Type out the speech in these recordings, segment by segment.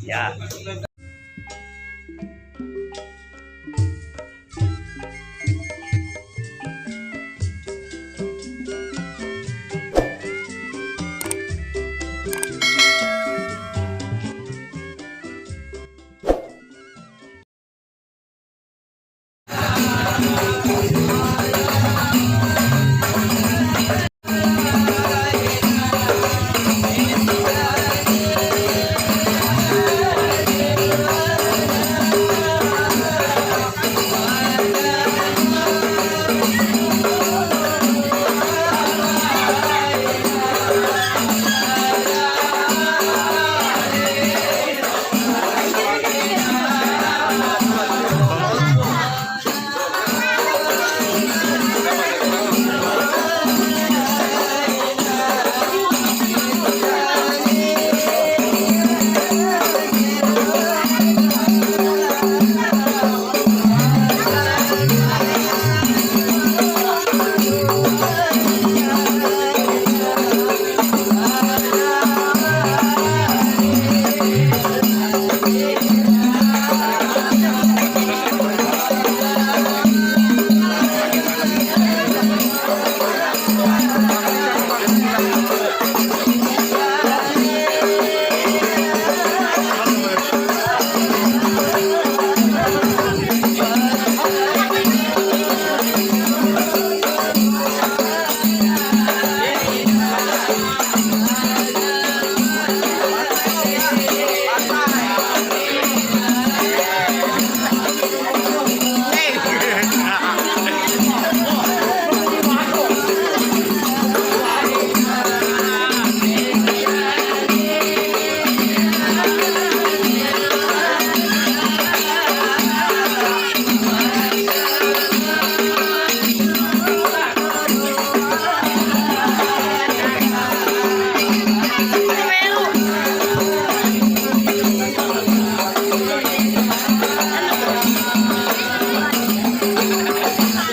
Ya.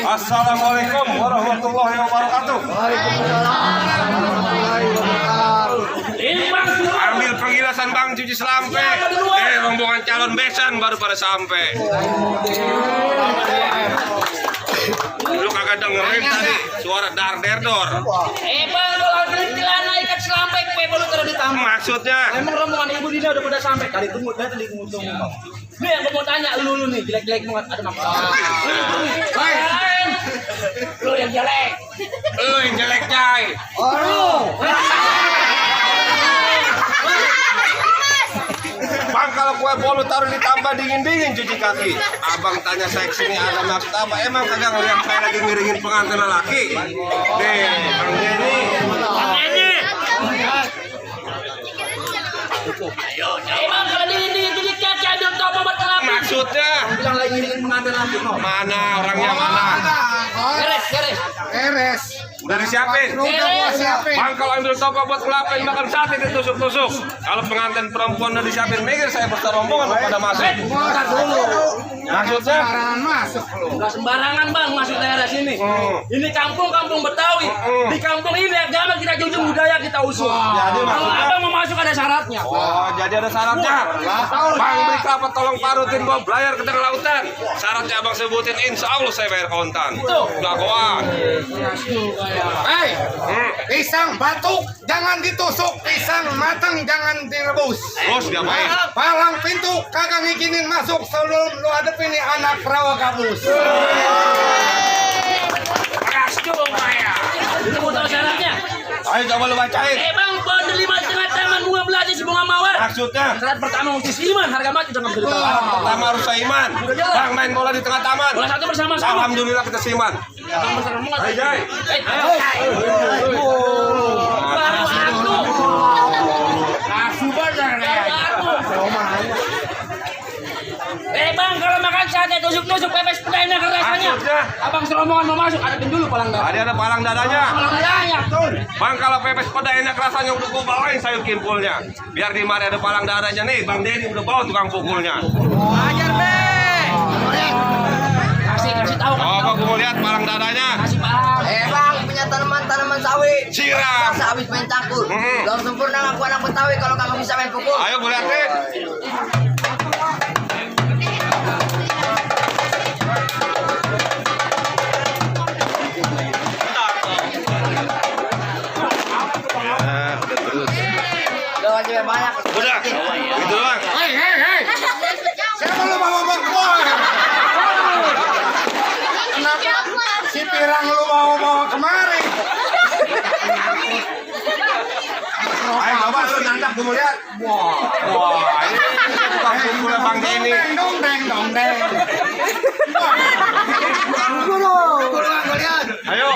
Assalamualaikum warahmatullahi wabarakatuh. Ambil penggilasan Bang cuci selampe. Rombongan calon besan baru pada sampai. Lu kagak dengerin tadi suara dar derdor. Bang, kalau celana ikat selampe kue baru terus ditambah. Maksudnya? Emang rombongan ibu Dina udah pada sampai. Kali tunggu, tadi tunggu. Nih yang mau tanya lu nih, jelek-jelek banget ada nama. Lu yang jelek. Lu yang jelek, Cai. Bang, kalau kue bolu taruh ditambah dingin-dingin cuci kaki. Abang tanya saya kesini ada maksud apa? Emang kagak ngeliat saya lagi miringin pengantin lelaki? Nih, Bang Denny. Emang kalau di kaca ada topo buat kelapa. Maksudnya? Bilang lagi miringin pengantin lagi. Mana orangnya mana? Beres. Udah disiapin? Udah gua siapin. Bang, kalau ambil topa buat kelapa yang makan sate ditusuk-tusuk. Kalau pengantin perempuan udah disiapin mikir saya berserombongan pada masuk. Bentar dulu. Maksudnya? Sembarangan masuk lu. Enggak sembarangan Bang masuk daerah sini. Ini kampung Betawi. Di kampung ini agama kita junjung, budaya kita usung. Jadi Kalau maksudnya? Abang mau masuk ada syaratnya. Oh, jadi ada syaratnya. Bang, beli kelapa tolong parutin bawa belayar ke tengah lautan. Syaratnya abang sebutin, insya Allah saya bayar kontan. Udah koan. Hei, pisang batuk jangan ditusuk, pisang matang jangan direbus. Terus diapain? Palang pintu kagak ngizinin masuk sebelum lu hadepin nih anak rawa gabus. Gas juga ya. Itu mau tahu syaratnya? Ayo coba lu bacain. Bang, bondol 5,5 taman bunga belajar si bunga mawar. Maksudnya? Syarat pertama mesti seiman, harga mati jangan beli. Pertama harus seiman. Bang, main bola di tengah taman. Bola satu bersama-sama. Alhamdulillah kita seiman. Abang bersama-sama. Hai, Jai. Baru aku. Bang, kalau makan sate tusuk-tusuk pepes peda enak rasanya. Maksudnya? Abang serombongan mau masuk, hadapin dulu palang dada. Ada palang dadanya. Palang dadanya. Bang, kalau pepes peda enak rasanya udah gua bawain sayur kimpulnya. Biar di mari ada palang dadanya nih, Bang Denny udah bawa tukang pukulnya. Ajar, Be. Kasih tahu. Coba gue mau lihat palang dadanya. Kasih Bang. Bang, punya tanaman sawit. Siram. Masa habis main campur. Belum sempurna aku anak Betawi kalau kamu bisa main pukul. Ayo gue liatin. Udah wajib banyak. Udah, gitu doang. Hei. Siapa lu bawa boy? Kenapa si pirang lu bawa kemari? Ayo coba lu nandak gue mau lihat. Wah, ini tukang kumpul Bang Denny. Dong deng. Ayo.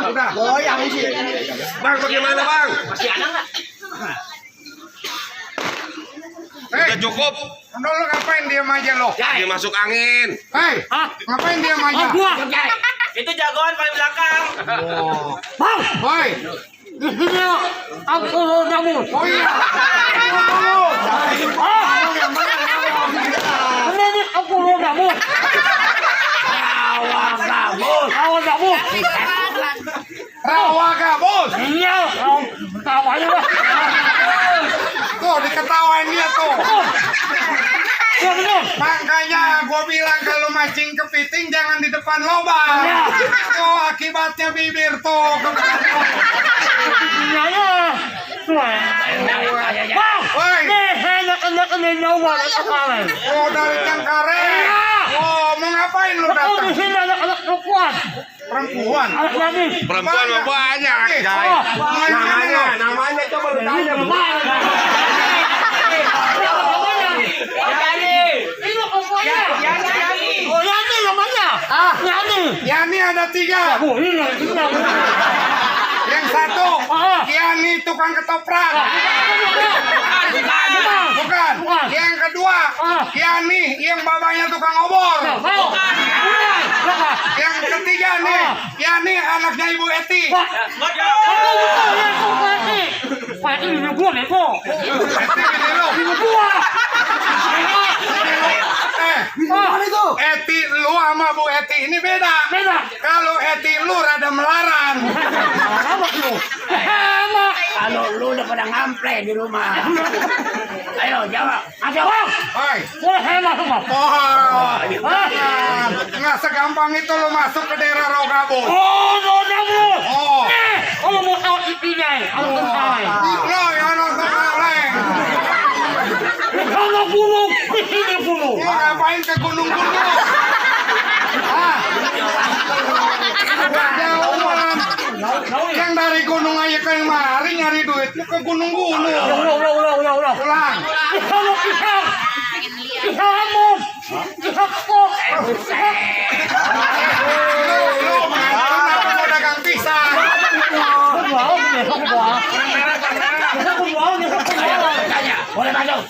Udah. Goyang sih. Bang, bagaimana Bang? Masih ada enggak? Udah cukup. Lu ngapain diam aja lo? Dia masuk angin. Hei, ngapain diam aja? Itu jagoan paling belakang. Bang, boy. Di sini aku nyamuk. Oh iya. Ini aku nyamuk. Awas nyamuk. Rawa gabus. Iya, tawanya lah. Tuh diketawain dia tuh. Ya benar. Makanya gue bilang kalau mancing kepiting jangan di depan lubang. Ya. Tuh akibatnya bibir tuh. Iya. Bang, Woi. nih anak-anak ini nyawa kemarin. Oh dari Cengkareng. Oh mau ngapain lu Aku di datang? sini anak-anak perempuan. Perempuan. Anak gadis. Perempuan mah banyak, Jai. Namanya coba lu tanya. Ini perempuannya. Oh, Yani namanya. Yani. Yani ada 3. Oh, ini namanya. Yang satu Yani tukang ketoprak. Bukan. Yang kedua Yani yang babanya tukang obor. Yang ketiga nih Yani anaknya Ibu Eti. Pak ini gua nego. Eti ini lo. Gua. Eti lu sama Bu Eti ini beda. Kalau Eti lu rada melaran. Kalau lu udah pada ngample di rumah. Ayo jawab. Jawab. Hoi. Boleh saya masuk, Bang? Nggak segampang itu lu masuk ke daerah Rogabus. Oh, Rodamu. Oh. Kalau mau tahu intinya, harus selesai. Lo yang nonton kaleng. Kalau gunung, di sini gunung. Mau ngapain ke gunung-gunung? Jauhan. Yang dari gunung aja ke mari nyari duit lu ke gunung-gunung. Udah. Pulang. Kalau pisang, pisang amun, pisang kok. Lu kenapa mau dagang pisang? Boleh masuk.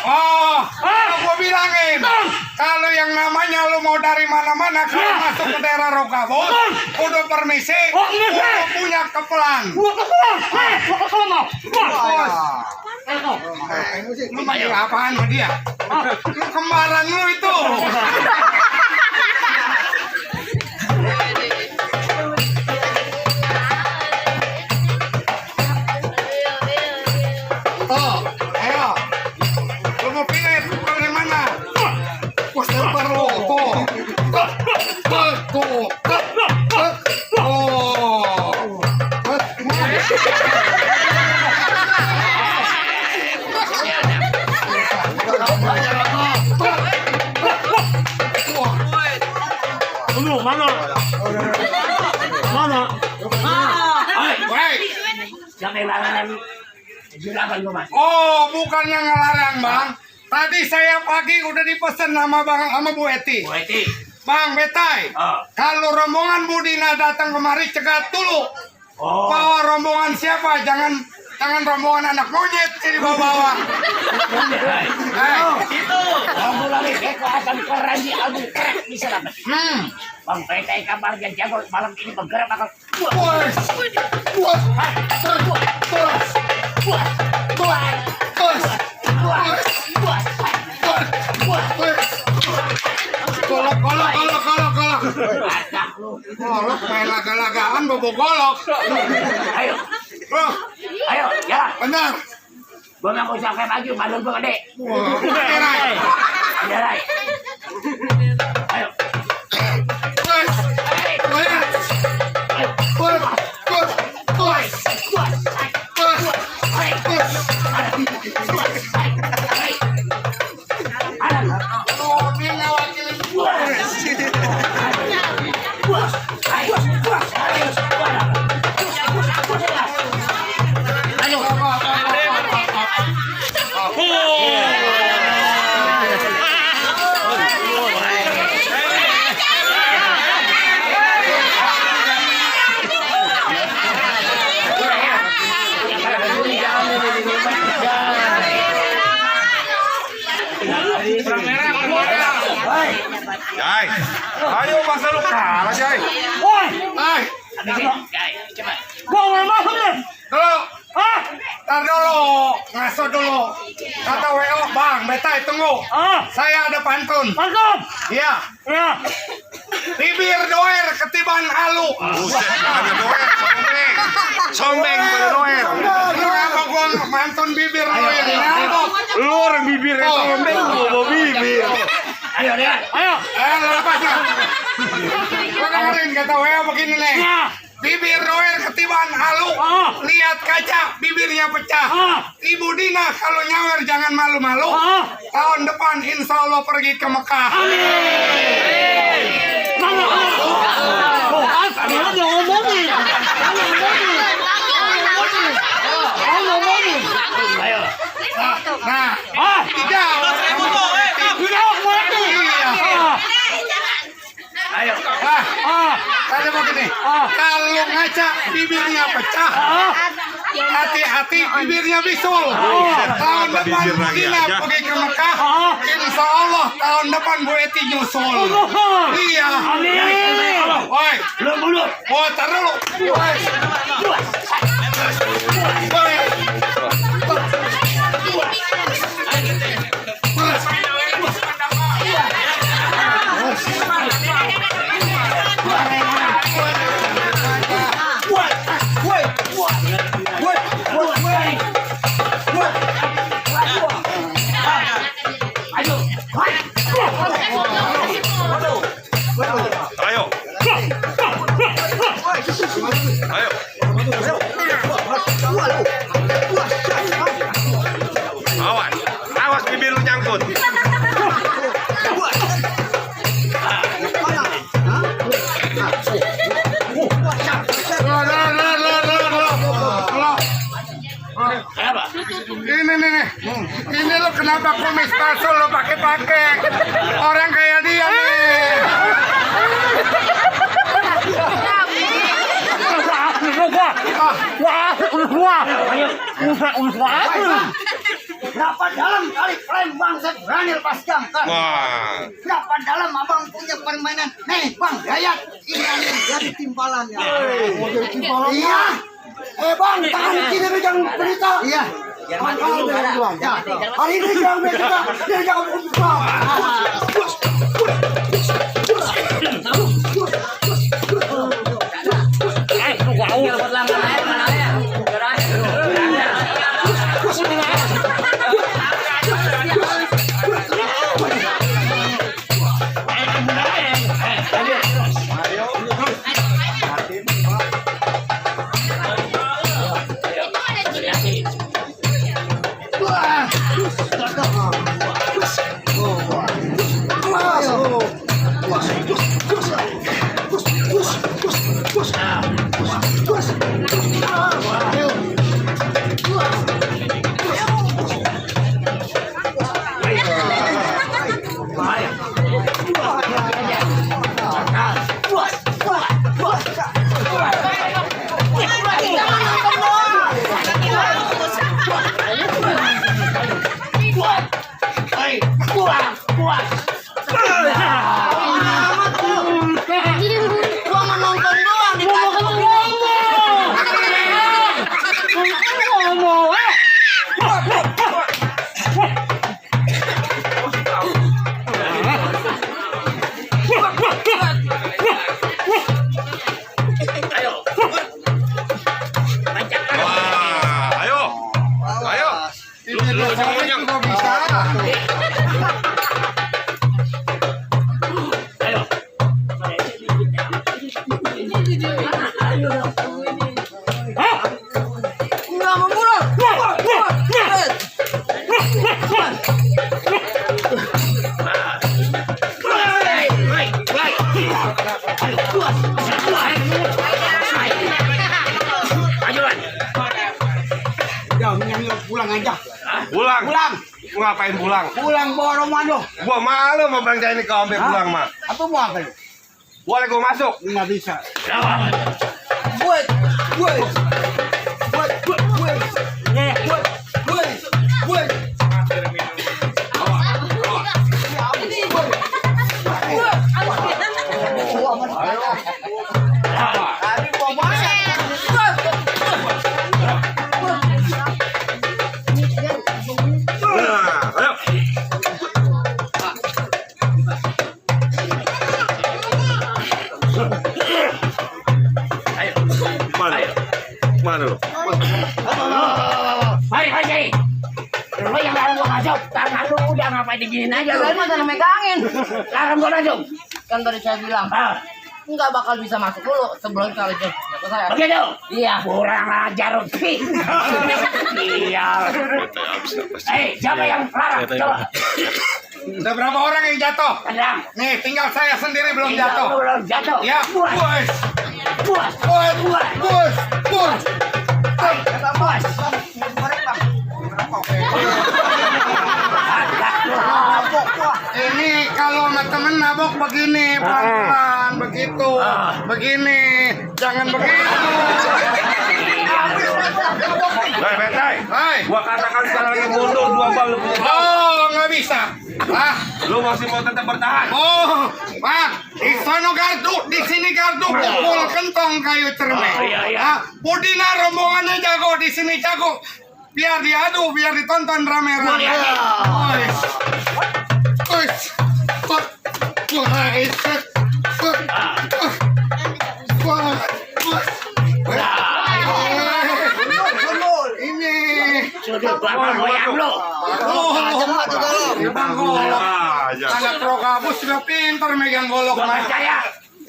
Oh, gua bilangin. Kalau yang namanya lu mau dari mana-mana kalau masuk ke daerah Rogabus, udah permisi, udah punya kepelan. Lu manggil apaan sama dia? Lu kembaran lu itu. Tuh, ayo. Lu mau pilih tukang di mana? Wah, sebar lu. Tuh. Tuh. Mana? Woi. Yang kehilangan juragan gua, Mas. Oh, bukan yang ngelarang, Bang. Tadi saya pagi udah dipesan sama Bu Eti. Bu Eti. Bang Betai, kalau rombongan Budina datang kemari cegat dulu. Bawa rombongan siapa? Jangan rombongan anak monyet ini bawa-bawa. Itu. Kamu lagi. kekuatan keren di album keren bisa dapat. Bang PT kabar yang jago malam ini bergerak bakal. Golok main laga-lagaan bobo golok. Ayo, Loh, ayo, ya. benar. Gua mau sampai maju, balon gua gede. Terai. Terai. Ayo. Jai, ayo masa lu kalah Jai. Woi, ay, Coba. gua mau masuk nih. Dulu, tar dulu, ngaso dulu. Kata WO, bang, betai tunggu. Saya ada pantun. Pantun? Iya. Iya. Bibir doer ketiban halu. Buset, ada doer, sombeng. Sombeng pada doer. Lu ngapa gua mantun bibir lu yang ngambok? Lu orang bibirnya sombeng, gua mau bibir. Ayo, lihat. Ayo. Lepas lah. Gua dengerin kata WO begini nih. Bibir doer ketiban halu. Lihat kaca, bibirnya pecah. Ibu Dina kalau nyawer jangan malu-malu. Tahun depan insya Allah pergi ke Mekah. Ayo. Nah, tiga. Ayo. Tadi begini. Kalau ngaca bibirnya pecah. Hati-hati bibirnya bisul. Tahun depan bibir lagi Dina aja. pergi ke Mekah. Insya Allah tahun depan Bu Eti nyusul. Iya. Woi, Belum dulu. oh tar dulu. Woi. Woi. Ayo. Ayo. Awas, awas bibir lu nyangkut. Kenapa? Ini nih. Ini lo kenapa kumis palsu lo pakai? Orang kayak dia nih. Berapa dalam kali klaim bangsat berani lepas jangkar? Wah. Berapa dalam abang punya permainan? Nih bang, Dayat, ini yang jadi timpalannya. Iya. Bang, tangan kiri pegang berita. Iya. Tangan kanan pegang duluan. Ya. Hari ini jangan berita, dia jangan berita. Majuan. Udah, menyanyi pulang aja. Pulang. Pulang. Mau ngapain pulang? Pulang bawa Romano. Gua malu sama Bang Jani kalau sampai pulang mah. Apa mau apa? Boleh gua masuk? Nggak bisa. Lawan. Buat. Nah, ayo. Mana? Mana lu? Mari Haji. Lu yang larang gua masuk. Tangan lu udah ngapain diginiin aja lu. Saya mah jangan megangin. Larang gua masuk. Kan tadi saya bilang, nggak bakal bisa masuk dulu sebelum kali ke saya. Begitu? Iya. Kurang ajar Pi. Iya. Siapa yang larang? Coba. Udah berapa orang yang jatuh? Tenang. Nih, tinggal saya sendiri belum jatuh. Belum jatuh. Ya, Puas. bos. Puas. Bos. Puas. Bos. Bos. Puas. Ini kalau sama temen mabok begini, pelan-pelan, begitu, begini, jangan begitu. Hei, Betai. Hai. Gua katakan sekarang lagi mundur 2 bal lu punya. Oh, nggak bisa. Ah, Lu masih mau tetap bertahan? oh, Pak, di sono gardu, di sini gardu, pukul kentong kayu cermin. Ah, Budina rombongannya jago, di sini jago. Biar diadu, biar ditonton rame-rame. Ois. Ois. Ini. Sudut bapak moyang lu. Bang golok. Aja. Anak Prokabus sudah pintar megang golok. Gua percaya.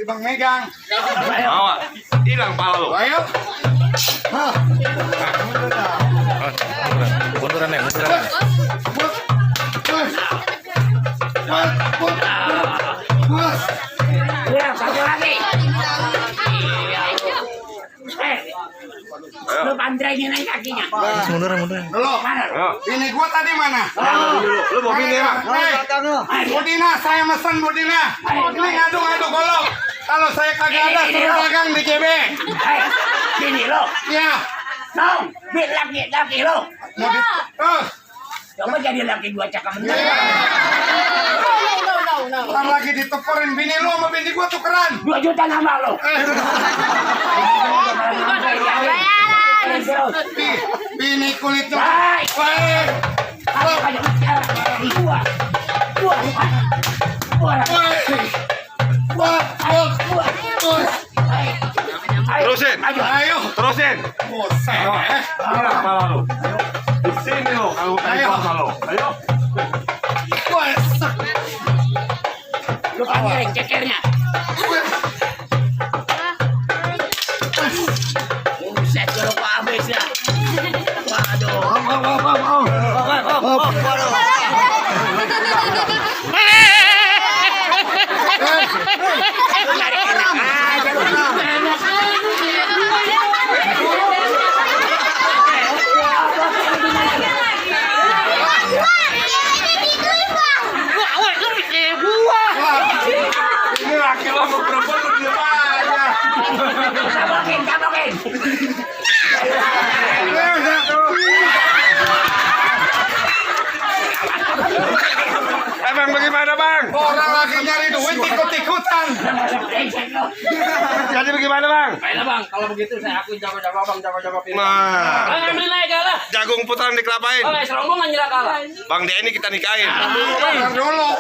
Bang megang. Bawa. Hilang pala lu. Ayo. Munduran ya, munduran. Ya, satu lagi. Lu pantrengin aja kakinya. Munduran, munduran. Belum. Mana? Ayo. Ini gua tadi mana? Lu mau gini ya? Hei, Budina, saya mesen Budina. Ini ngadu-ngadu golok. Kalau saya kagak ada, suruh dagang di JB. Sini lo. Ya. Nong, biar laki-laki lo. Mau di... Oh, Coba jadi laki gua cakap bener. ntar lagi diteperin bini lu sama bini gua tukeran. 2 juta nambah lo. Bini kulit tuh. Hai. Weh. Apa aja bicara di gua. Gua. Terusin. Ayo. Terusin. Buset. Hilang pala lu. Di sini lu kalau tadi pala lu. Ayo. Buset. Lu panggilin cekernya. Buset kalau kok habis ya. Waduh. Ini laki lu mau perempuan lu diam aja. Cabokin. Bang, bagaimana Bang? Orang lagi nyari duit ikut-ikutan. Jadi bagaimana Bang? Baiklah bang, kalau begitu saya akui jago-jago abang, jago-jago pilih. Nah, Bang ambil naik kalah. jagung putaran dikelapain. Oke, serombongan nyerah kalah. Bang Denny kita nikahin. Bentar dulu.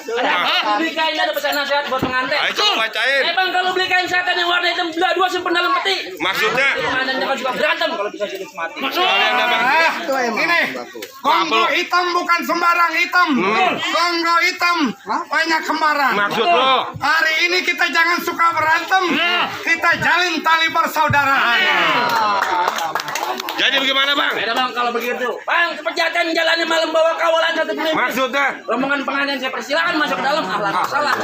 Beli kain ada pesan nasihat buat pengantin. Ayo coba bacain. Bang kalau beli kain satin yang warna hitam belah 2 simpen dalam peti. Maksudnya? Pengantin jangan suka berantem kalau bisa jadi mati. Kalian ada Bang? Ini Kongo hitam bukan sembarang hitam. Kongo hitam banyak kembaran. Maksud lo? Hari ini kita jangan suka berantem. Kita jalin tali persaudaraan. Jadi bagaimana bang? Beda bang kalau begitu. Bang, kepejakan jalani malam bawa kawalan satu pemimpin. Maksudnya? Rombongan pengantin saya persilakan masuk ke dalam. Ahlan salah.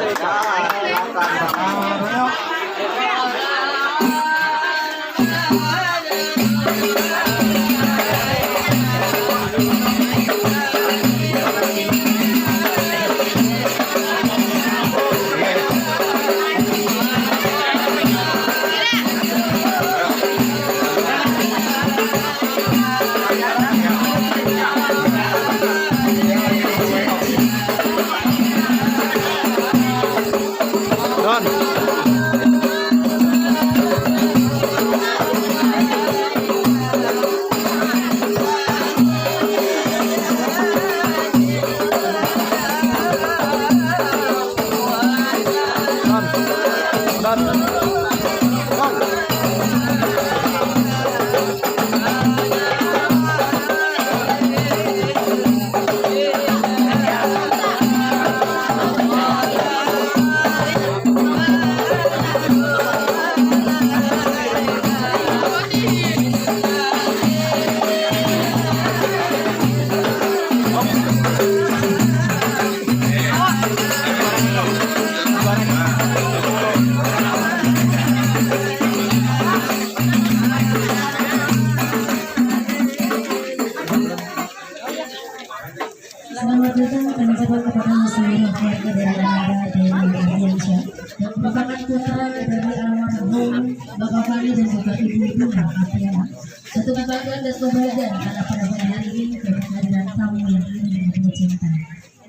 Selamat datang kami ucapkan kepada seluruh keluarga dari Nara Dewi Ardiansyah yang merupakan putra dari almarhum Bapak Fani dan juga Ibu Nura Apriana. Satu kebanggaan dan kebahagiaan karena pada hari ini kami kehadiran tamu yang ini dengan cinta.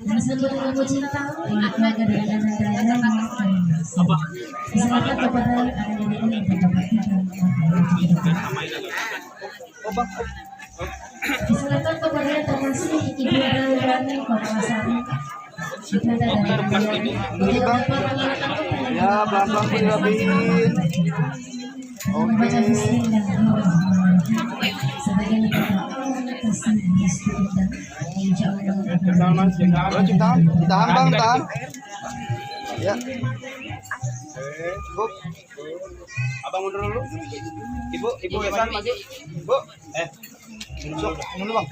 Dan sambut dengan cinta oleh keluarga dari Nara Dewi Diserahkan kepada adik ini untuk mendapatkan diserahkan kepada yang terkasih Ibu Rani Purwasari Ibunda dari Ya, Bambang Pilabin. membaca bismillah dan doa sebagai negara kasih Yesus dan insya Allah Tahan bang, tahan. Ya. Ibu. Abang mundur dulu. Ibu Esan maju. Ibu. Masuk dulu bang.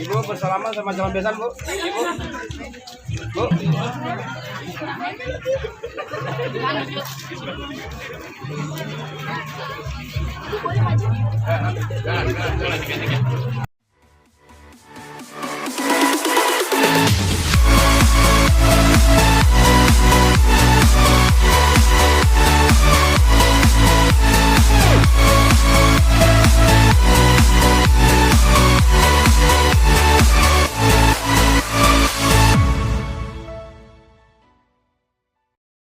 Ibu bersalaman sama calon besan bu. Ibu. Bu.